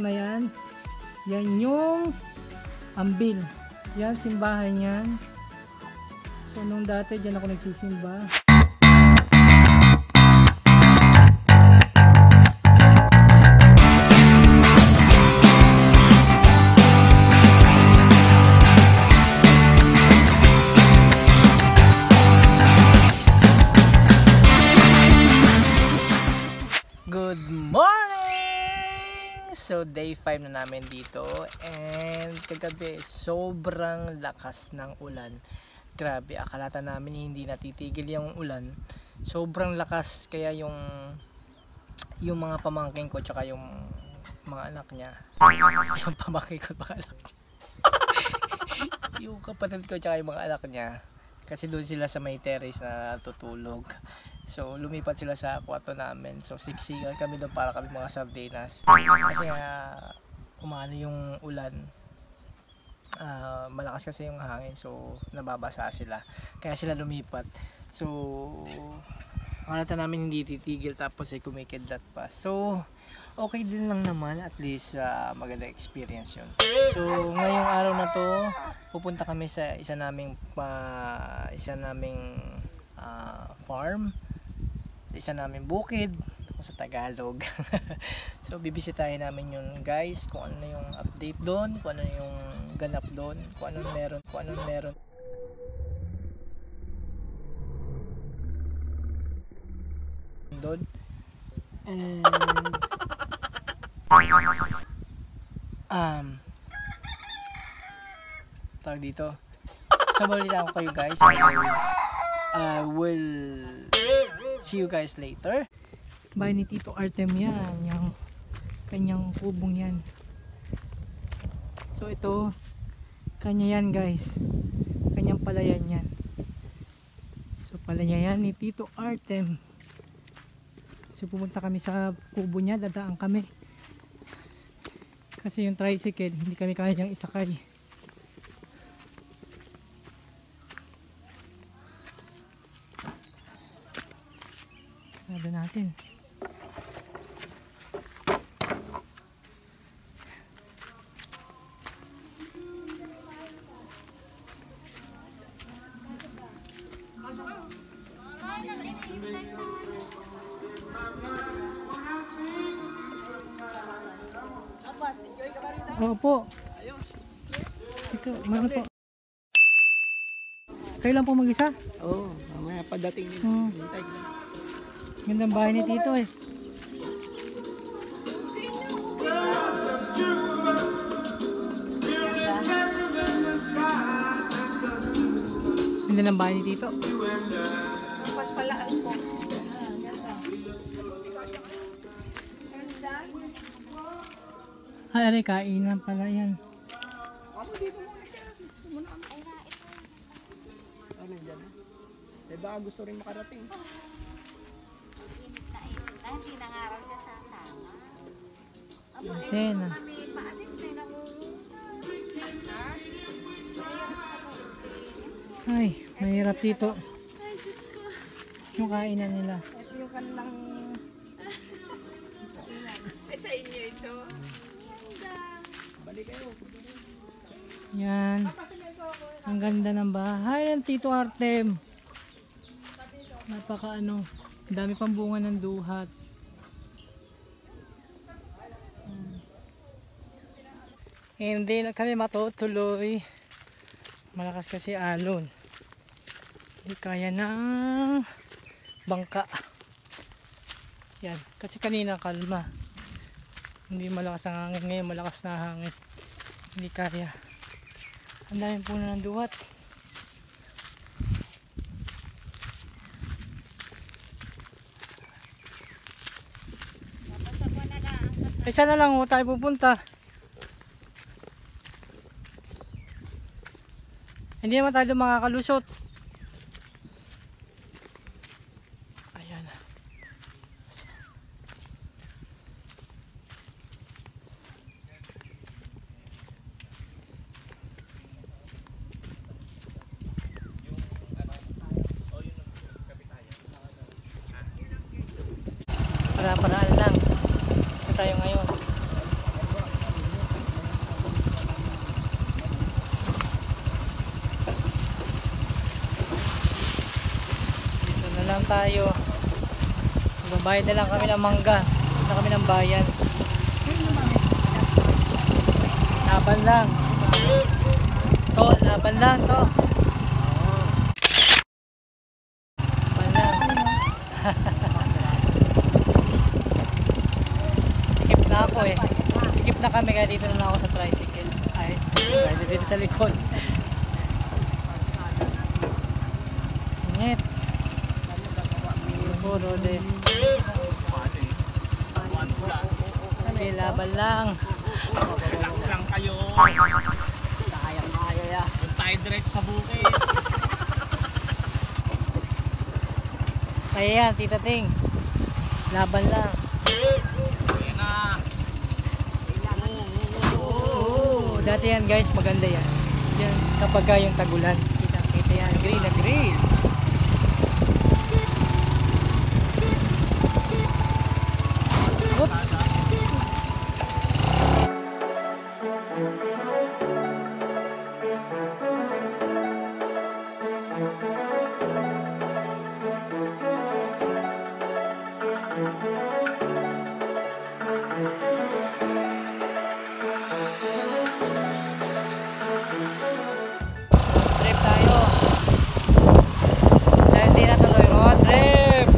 na yan, yan yung Ambil. Yan, simbahan yan. So nung dati dyan ako nagsisimba. Good morning! So day 5 na namin dito and kagabi sobrang lakas ng ulan. Grabe, akalata namin hindi natitigil yung ulan. Sobrang lakas kaya yung mga pamangkin ko tsaka yung mga anak niya. Yung pamangkin ko mga anak niya. Yung kapatid ko tsaka yung mga anak niya. Kasi doon sila sa may terrace na tutulog. So lumipat sila sa kwarto namin. So siksikan kami doon para kami mga sardinas. Kasi umano yung ulan. Malakas kasi yung hangin. So nababasa sila. Kaya sila lumipat. So akalata namin hindi titigil tapos ay kumikidlat pa. So okay din lang naman. At least maganda experience yun. So ngayong araw na to pupunta kami sa isa naming farm. Isa namin bukid sa Tagalog. So bibisitahin namin yun guys, kung ano yung update doon, kung ano yung ganap doon, kung ano meron doon. And tawag dito, sabalita ko kayo guys. I will see you guys later. Bahay ni Tito Artem yan, yung kanyang kubong yan. So ito kanya yan guys, kanyang palayan yan. So palayan ni Tito Artem. So pumunta kami sa kubo niya, dadaan kami kasi yung tricycle hindi kami kayang isakay. Sabi natin. Opo. Ito, meron po. Kayo lang po mag-isa? Oo, mamaya padating din. Hintay ko. Gandang bahay ni Tito eh. Ganda ng bahay ni Tito. Pagpalaan po. Ay, aray, kainan pala yan. Baka gusto rin makarating. Hindi nangaral siya sa sana. Sena. Ay, mahirap dito. Yung kainan nila. Yung kanilang sa inyo ito. Balik kayo. Yan. Ang ganda ng bahay ng Tito Artem. Napaka dami pang bunga ng duhat. Hindi na kami matutuloy. Malakas kasi alon. Hindi kaya ng bangka. Yan. Kasi kanina kalma. Hindi malakas ang hangin. Ngayon malakas na hangin. Hindi kaya. Ang daming puno ng duhat. Isa na lang tayo pupunta. Hindi naman tayo makakalusot. Ayan. Para-paraan lang. Ito tayo ngayon. tayo. Magbabayad na lang kami ng mangga. Na kami ng bayan. Laban lang. To, laban lang to. Laban lang. Skip na ako eh. Skip na kami kaya dito na lang ako sa tricycle. Ay, tricycle dito sa likod. Init. Siguro din. Sabi, laban lang. Lang kayo. Kaya ya. Yung tayo direct sa bukid. Kaya yan, Tita Ting. Laban lang. Ayan na. Oo, dati yan guys, maganda yan. Yan, kapag yung tagulan. Kita yan, green na green. Oops. Trip tayo. Dahil di na tuloy road trip.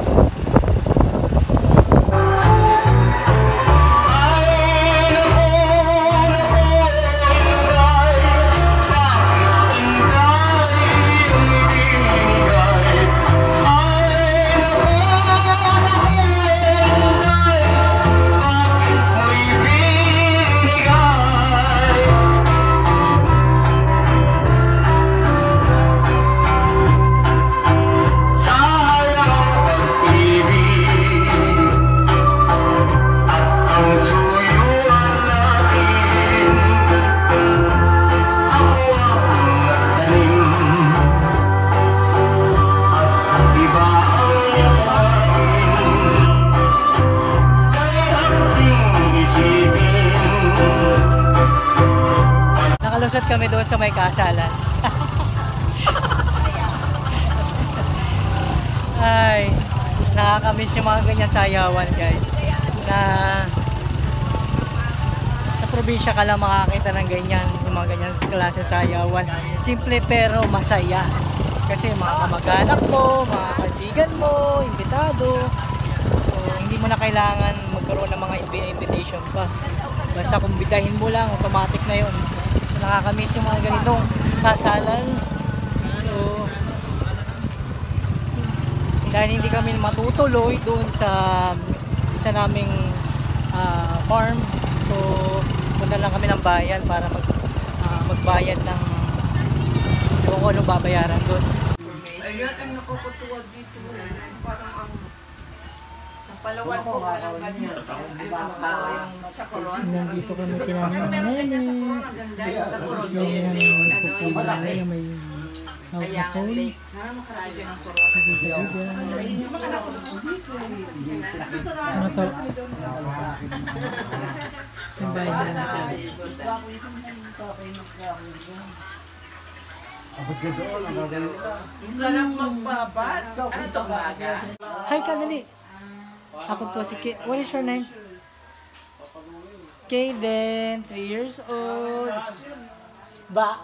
Nakalusot kami doon sa may kasalan. Ay, nakakamiss yung mga ganyan sayawan guys. Na sa probinsya ka lang makakita ng ganyan, yung mga ganyan klase sayawan. Simple pero masaya. Kasi mga kamag-anak mo, mga kaibigan mo, imbitado. So, hindi mo na kailangan magkaroon ng mga invitation pa. Basta kumbitahin mo lang, automatic na yun. So, nakakamiss yung mga ganitong kasalan. So, dahil hindi kami matutuloy doon sa isa naming farm. So, punta lang kami ng bayan para magbayad ng kung ano babayaran doon. Ayun, ang nakukutuwag dito. Parang ang palawan ko parang ganyan. Sa koron. Nandito kami kinamin ng nene. Sa koron. Yan yung may Kaya ang lake. Sana makarami ng koron. Ano to? Bayan na natin. Sarap magbabad. Ano to baga? Hi Kadali. Ako po si Kay. What is your name? Kayden, 3 years old. Ba.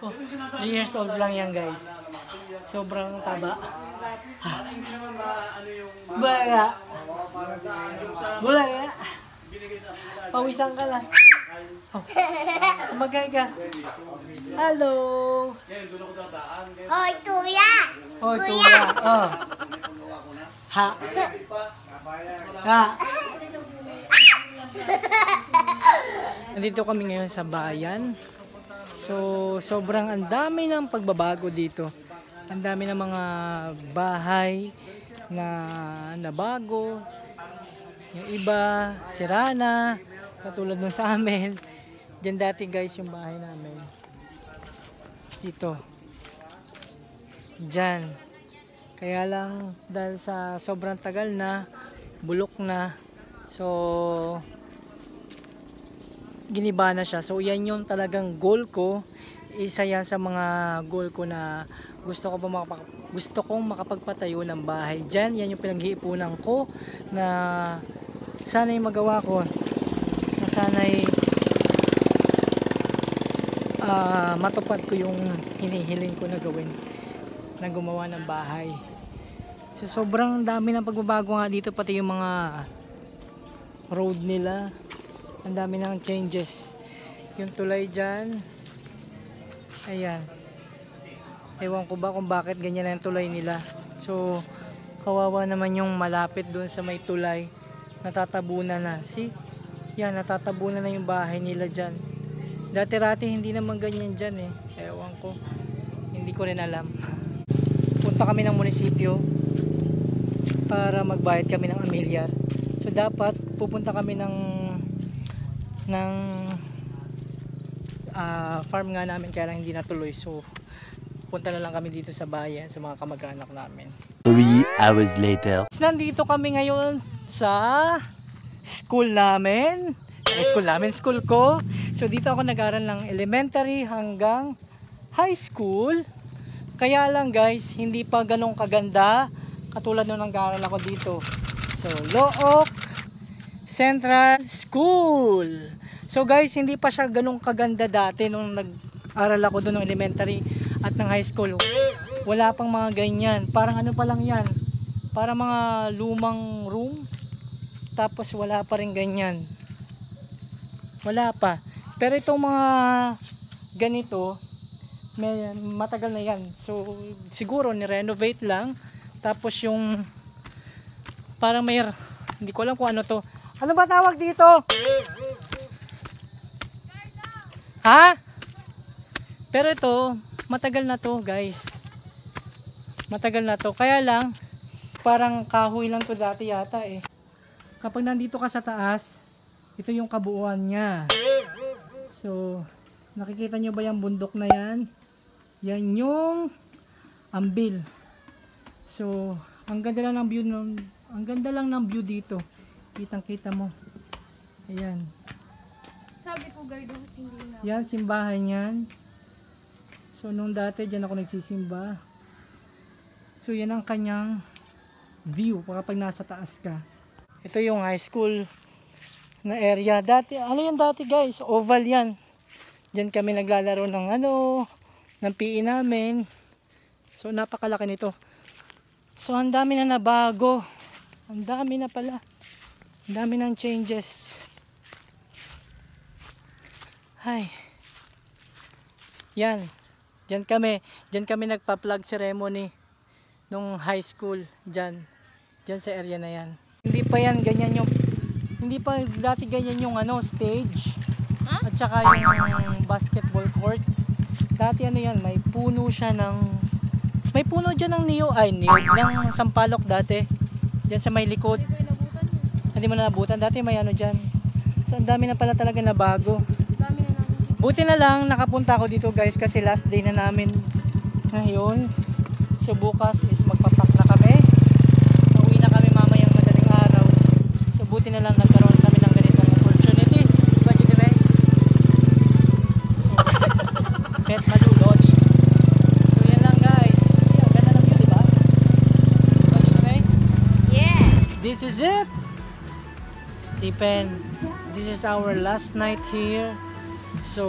Oh. 3 years old lang yan guys. Sobrang taba. Baya. Baya. Pawisan ka lang. Oh. Magay ka. Hello. Hoy, tuya! Oh, tuya. Oh. Ha. Ha. Nandito kami ngayon sa bayan. So, sobrang ang dami ng pagbabago dito. Ang dami ng mga bahay na nabago. Yung iba, sira na. Katulad nung sa amin. Diyan dati guys yung bahay namin. Dito. Diyan. Kaya lang dahil sa sobrang tagal na, bulok na. So, giniba na siya. So yan yung talagang goal ko. Isa yan sa mga goal ko na gusto kong makapagpatayo ng bahay dyan. Yan yung pinag-iipunan ko na sana'y magawa ko, na sana'y matupad ko yung hinihiling ko na gawin, na gumawa ng bahay. So sobrang dami ng pagbabago nga dito, pati yung mga road nila, ang dami ng changes. Yung tulay dyan, ayan, ewan ko ba kung bakit ganyan na yung tulay nila. So kawawa naman yung malapit doon sa may tulay, natatabunan na. See, yan, natatabunan na yung bahay nila dyan. Dati-rati hindi naman ganyan dyan eh, ewan ko, hindi ko rin alam. Punta kami ng munisipyo para magbayad kami ng amilyar. So dapat pupunta kami ng farm nga namin, kaya lang hindi natuloy. So punta na lang kami dito sa bayan sa mga kamag-anak namin. 3 hours later. Nandito kami ngayon sa school namin. School ko. So dito ako nag-aral ng elementary hanggang high school. Kaya lang guys, hindi pa ganong kaganda katulad nung nag-aaral ako dito. So Looc Central School. So guys, hindi pa siya ganong kaganda dati nung nag-aral ako doon ng elementary at ng high school. Wala pang mga ganyan. Parang ano pa lang yan, para mga lumang room. Tapos wala pa rin ganyan. Wala pa. Pero itong mga ganito, matagal na yan. So siguro ni-renovate lang. Tapos yung parang may, hindi ko alam kung ano to. Ano ba tawag dito? Ha? Pero ito, matagal na to guys. Matagal na to. Kaya lang, parang kahoy lang to dati yata eh. Kapag nandito ka sa taas, ito yung kabuuan niya. So, nakikita nyo ba yung bundok na yan? Yan yung Ambil. So, ang ganda lang ng view dito. Kitang-kita mo. Ayan. Sabi ko guide hindi na. Yan, simbahan yan. So, nung dati dyan ako nagsisimba. So, yan ang kanyang view kapag nasa taas ka. Ito yung high school na area. Dati, ano yan dati guys? Oval yan. Diyan kami naglalaro ng PE namin. So, napakalaki nito. So, ang dami na nabago. Ang dami na pala. Ang dami ng changes. Ay. Yan. Diyan kami nagpa-flag ceremony nung high school diyan sa area na yan. Hindi pa dati ganyan yung stage. At saka yung basketball court. Dati yan, may puno dyan ng niyog ng sampalok dati. Diyan sa may likod. Hindi mo na nabutan. Dati may dyan. So ang dami na pala talaga na bago. Buti na lang nakapunta ako dito guys kasi last day na namin ngayon. So bukas is magpapak na kami. Pauwi na kami mamayang madaling araw. So buti na lang nagkaroon kami ng ganitong opportunity. Diba, Jidebe? So, pet malulodi. So yan lang guys. Ang ganda ng view, diba? Diba, Jidebe? Yeah! This is it! Stephen, this is our last night here. So,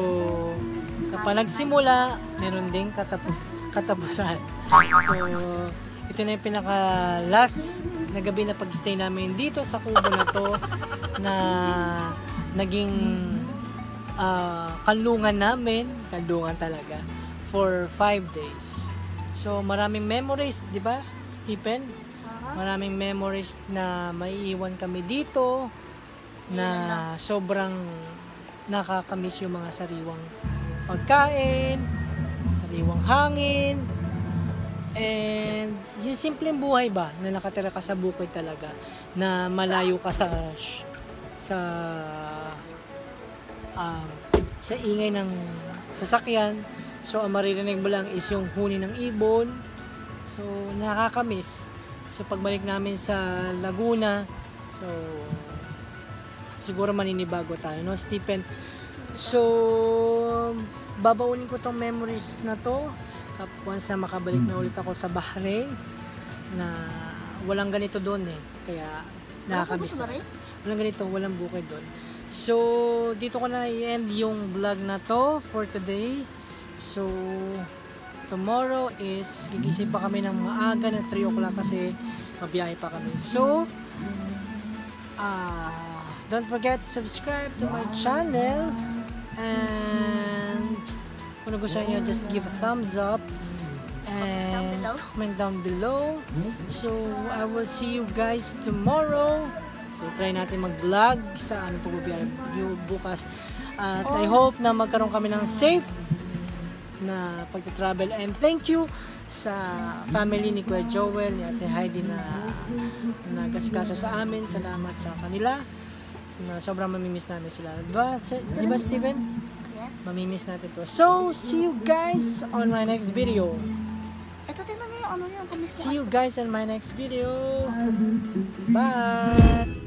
kapag nagsimula, meron ding katapusan. So, ito na yung pinaka last na gabi na pag-stay namin dito sa kubo na to na naging kanlungan namin, kanlungan talaga, for 5 days. So, maraming memories, di ba, Stephen? Maraming memories na maiiwan kami dito na sobrang nakakamiss yung mga sariwang pagkain, sariwang hangin, and yung simpleng buhay ba na nakatira ka sa bukid talaga, na malayo ka sa ingay ng sasakyan. So ang maririnig mo lang is yung huni ng ibon. So nakakamiss. So pagbalik namin sa Laguna, so siguro maninibago tayo, no Stephen? So, babaunin ko tong memories na to once na makabalik na ulit ako sa Bahrain na walang ganito doon eh. Kaya nakakamiss na. Walang ganito, walang bukid doon. So, dito ko na i-end yung vlog na to for today. So, tomorrow is gigising pa kami ng maaga ng 3 o'clock kasi mabiyahe pa kami. So, don't forget to subscribe to my channel, and kung nagustuhan nyo, just give a thumbs up and comment down below. So, I will see you guys tomorrow. So, try natin mag-vlog sa ano pagbabiyahe bukas. At I hope na magkaroon kami ng safe na pag-travel. And thank you sa family ni Kuya Joel, ni Ate Heidi na nagkasikaso sa amin. Salamat sa kanila. Sobrang mamimiss namin sila. Di ba Steven? Yes. Mamimiss natin to. So, see you guys on my next video. Ito, tingnan niyo yung ano niya. See you guys on my next video. Bye!